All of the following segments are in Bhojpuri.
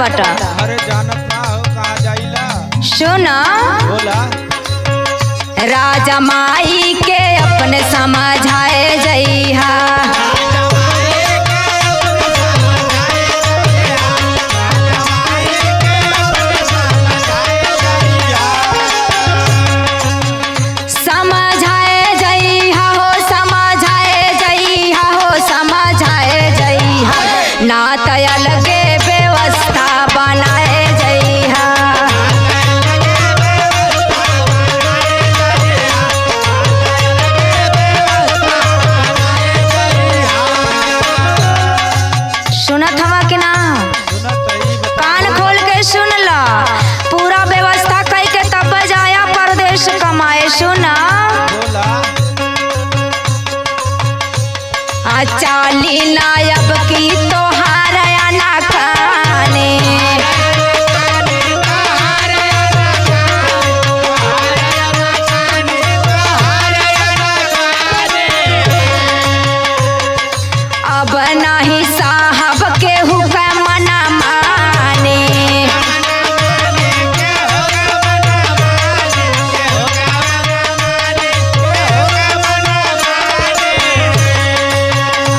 बटा। अरे जानत ना हो कहाँ जाइला। सुना बोला। राजा माई के अपने समझाए जइहा। समझाए जइहा हो, समझाए जइहा हो, समझाए जइहा। ना त अलगे व्यवस्था बनाए जइहा। सुनत हवा कि ना? सुनत रही बता। कान खोल के सुन ला। पूरा व्यवस्था कई के तब जाया परदेश कमाए। सुना बोला। चाली नायब की तोहार ना खाने। अब नाही साहब के हुक्म ना माने।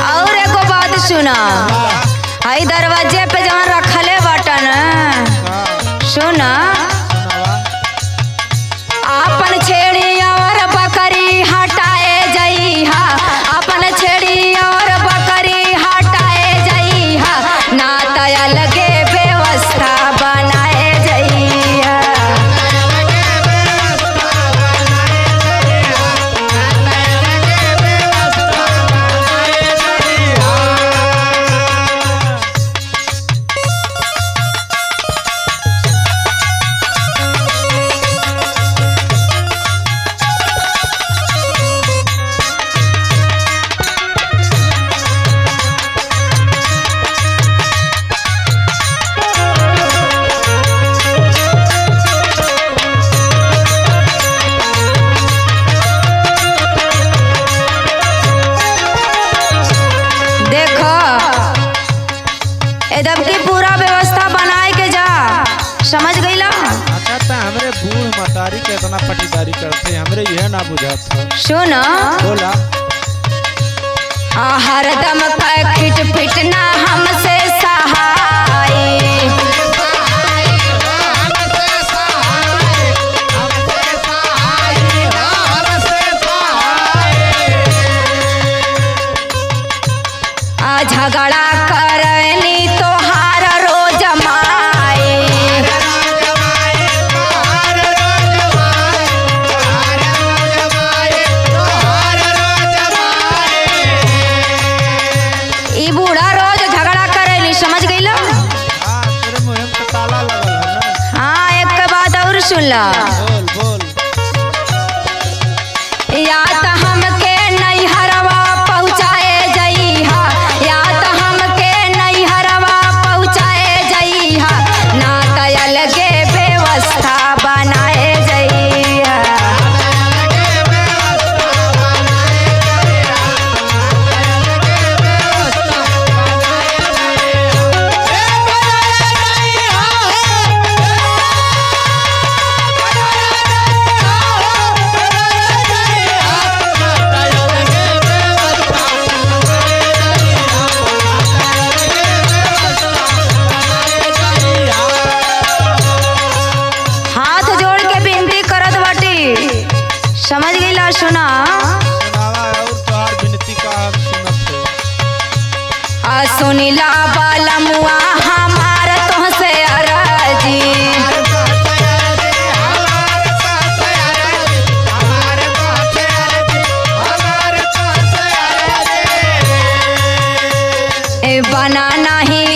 और एगो बात सुना, हई दरवाजे पे जहाँ रखले बटन सुना, अपन छेड़ी और बकरी हटाए जइहा। अपन छेड़ी और बकरी हटाए जइहा। ना त अलगे व्यवस्था बनाए जइहा। देखो एकदम की पूरा व्यवस्था बनाए के जा। समझ गईला? अच्छा तो हमरे बूढ़ मतारी के इतना पटीदारी करते हमरे यह ना बुझात हो। सुन बोला। हरदम खिट पिट ना हमसे सहाय। झगड़ा करनी तोहार रोज माए। ई बूढ़ा रोज झगड़ा करेली। समझ गईला? हाँ तेरे मुँह में ताला लगल है ना। हाँ एक बात और सुन ला। बोल बोल। या त हमके नैहरवा पहुँचाए जइहा। या त हमके नैहरवा पहुँचाए जइहा। ना त अलगे व्यवस्था बनाए जइहा। हाथ जोड़ के विनती करत बाटी। समझ गईला? सुना सुनावा और तोहार विनती का हम सुनत है। सुनिला बाला मुआ हमार तोहसे अरजी। बना नहीं